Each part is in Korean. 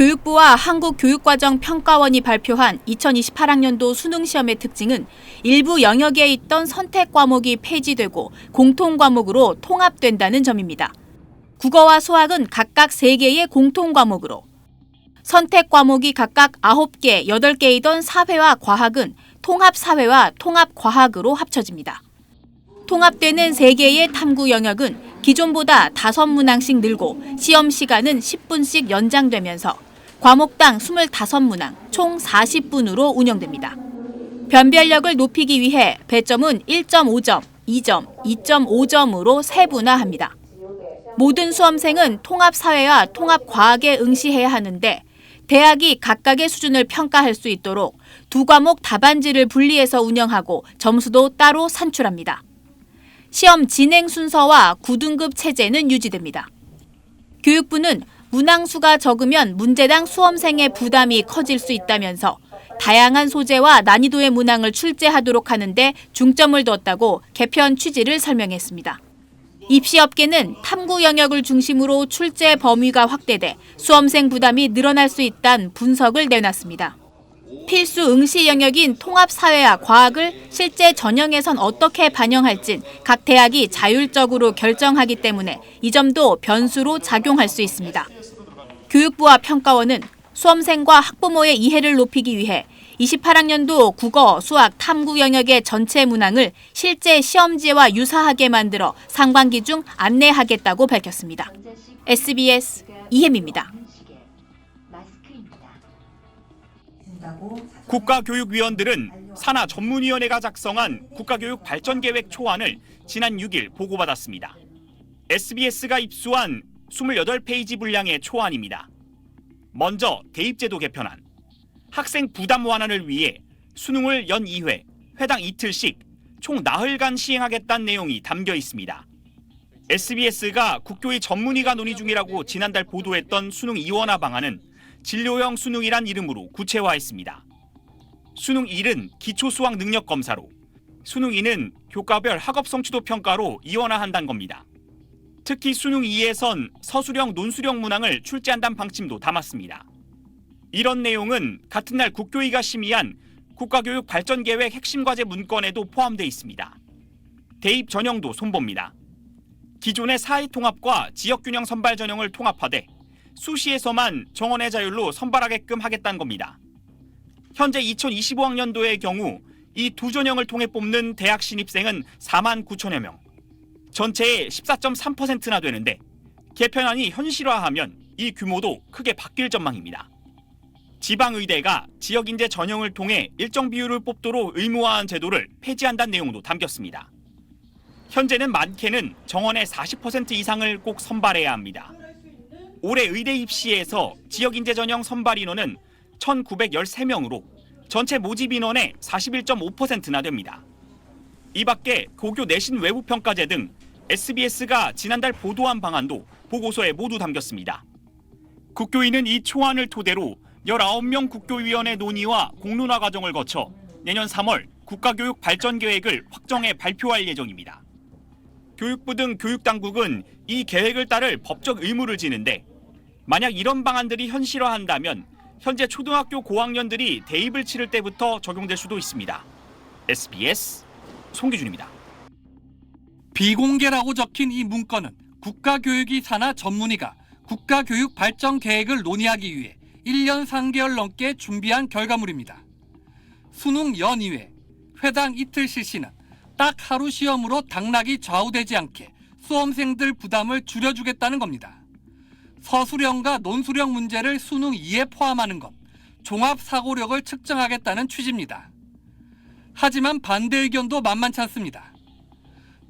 교육부와 한국교육과정평가원이 발표한 2028학년도 수능시험의 특징은 일부 영역에 있던 선택 과목이 폐지되고 공통 과목으로 통합된다는 점입니다. 국어와 수학은 각각 3개의 공통 과목으로, 선택 과목이 각각 9개, 8개이던 사회와 과학은 통합사회와 통합과학으로 합쳐집니다. 통합되는 3개의 탐구 영역은 기존보다 5문항씩 늘고 시험 시간은 10분씩 연장되면서 과목당 25문항, 총 40분으로 운영됩니다. 변별력을 높이기 위해 배점은 1.5점, 2점, 2.5점으로 세분화합니다. 모든 수험생은 통합사회와 통합과학에 응시해야 하는데 대학이 각각의 수준을 평가할 수 있도록 2과목 답안지를 분리해서 운영하고 점수도 따로 산출합니다. 시험 진행 순서와 9등급 체제는 유지됩니다. 교육부는 문항수가 적으면 문제당 수험생의 부담이 커질 수 있다면서 다양한 소재와 난이도의 문항을 출제하도록 하는데 중점을 뒀다고 개편 취지를 설명했습니다. 입시업계는 탐구 영역을 중심으로 출제 범위가 확대돼 수험생 부담이 늘어날 수 있다는 분석을 내놨습니다. 필수 응시 영역인 통합사회와 과학을 실제 전형에선 어떻게 반영할진 각 대학이 자율적으로 결정하기 때문에 이 점도 변수로 작용할 수 있습니다. 교육부와 평가원은 수험생과 학부모의 이해를 높이기 위해 28학년도 국어, 수학, 탐구 영역의 전체 문항을 실제 시험지와 유사하게 만들어 상반기 중 안내하겠다고 밝혔습니다. SBS 이혜미입니다. 국가교육위원들은 산하 전문위원회가 작성한 국가교육 발전계획 초안을 지난 6일 보고받았습니다. SBS가 입수한 28페이지 분량의 초안입니다. 먼저 대입제도 개편안, 학생 부담 완화를 위해 수능을 연 2회, 회당 이틀씩 총 나흘간 시행하겠다는 내용이 담겨 있습니다. SBS가 국교의 전문의가 논의 중이라고 지난달 보도했던 수능 이원화 방안은 진료형 수능이란 이름으로 구체화했습니다. 수능 1은 기초수학 능력 검사로, 수능 2는 교과별 학업 성취도 평가로 이원화한다는 겁니다. 특히 수능 2에선 서술형, 논술형 문항을 출제한다는 방침도 담았습니다. 이런 내용은 같은 날 국교위가 심의한 국가교육 발전계획 핵심 과제 문건에도 포함되어 있습니다. 대입 전형도 손봅니다. 기존의 사회 통합과 지역균형 선발 전형을 통합하되 수시에서만 정원의 자율로 선발하게끔 하겠다는 겁니다. 현재 2025학년도의 경우 이 두 전형을 통해 뽑는 대학 신입생은 4만 9천여 명, 전체의 14.3%나 되는데 개편안이 현실화하면 이 규모도 크게 바뀔 전망입니다. 지방의대가 지역인재 전형을 통해 일정 비율을 뽑도록 의무화한 제도를 폐지한다는 내용도 담겼습니다. 현재는 많게는 정원의 40% 이상을 꼭 선발해야 합니다. 올해 의대 입시에서 지역인재 전형 선발 인원은 1,913명으로 전체 모집 인원의 41.5%나 됩니다. 이 밖에 고교 내신 외부평가제 등 SBS가 지난달 보도한 방안도 보고서에 모두 담겼습니다. 국교위는 이 초안을 토대로 19명 국교위원회 논의와 공론화 과정을 거쳐 내년 3월 국가교육 발전계획을 확정해 발표할 예정입니다. 교육부 등 교육당국은 이 계획을 따를 법적 의무를 지는데 만약 이런 방안들이 현실화한다면 현재 초등학교 고학년들이 대입을 치를 때부터 적용될 수도 있습니다. SBS 송기준입니다. 비공개라고 적힌 이 문건은 국가교육위 산하 전문의가 국가교육 발전 계획을 논의하기 위해 1년 3개월 넘게 준비한 결과물입니다. 수능 연 2회, 회당 이틀 실시는 딱 하루 시험으로 당락이 좌우되지 않게 수험생들 부담을 줄여주겠다는 겁니다. 서술형과 논술형 문제를 수능 2에 포함하는 건 종합사고력을 측정하겠다는 취지입니다. 하지만 반대 의견도 만만치 않습니다.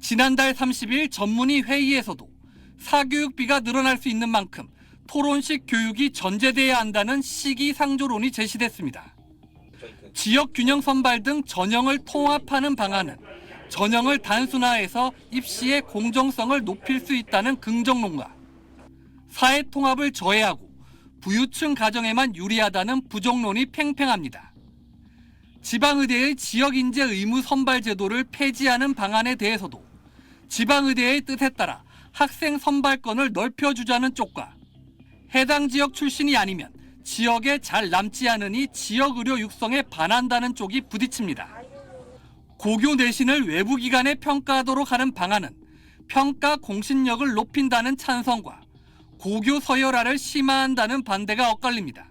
지난달 30일 전문의 회의에서도 사교육비가 늘어날 수 있는 만큼 토론식 교육이 전제돼야 한다는 시기상조론이 제시됐습니다. 지역균형 선발 등 전형을 통합하는 방안은 전형을 단순화해서 입시의 공정성을 높일 수 있다는 긍정론과 사회 통합을 저해하고 부유층 가정에만 유리하다는 부정론이 팽팽합니다. 지방의대의 지역인재 의무 선발 제도를 폐지하는 방안에 대해서도 지방의대의 뜻에 따라 학생 선발권을 넓혀주자는 쪽과 해당 지역 출신이 아니면 지역에 잘 남지 않으니 지역 의료 육성에 반한다는 쪽이 부딪힙니다. 고교 내신을 외부기관에 평가하도록 하는 방안은 평가 공신력을 높인다는 찬성과 고교 서열화를 심화한다는 반대가 엇갈립니다.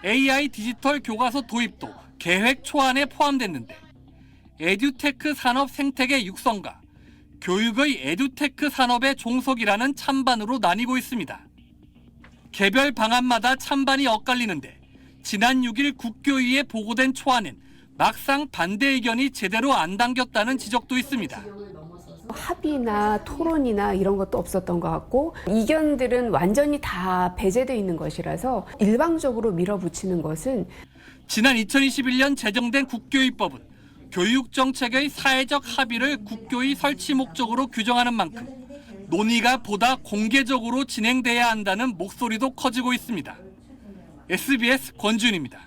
AI 디지털 교과서 도입도 계획 초안에 포함됐는데 에듀테크 산업 생태계 육성과 교육의 에듀테크 산업의 종속이라는 찬반으로 나뉘고 있습니다. 개별 방안마다 찬반이 엇갈리는데 지난 6일 국교위에 보고된 초안은 막상 반대 의견이 제대로 안 담겼다는 지적도 있습니다. 합의나 토론이나 이런 것도 없었던 것 같고 이견들은 완전히 다 배제되어 있는 것이라서 일방적으로 밀어붙이는 것은 지난 2021년 제정된 국교위법은 교육정책의 사회적 합의를 국교위 설치 목적으로 규정하는 만큼 논의가 보다 공개적으로 진행돼야 한다는 목소리도 커지고 있습니다. SBS 권준입니다.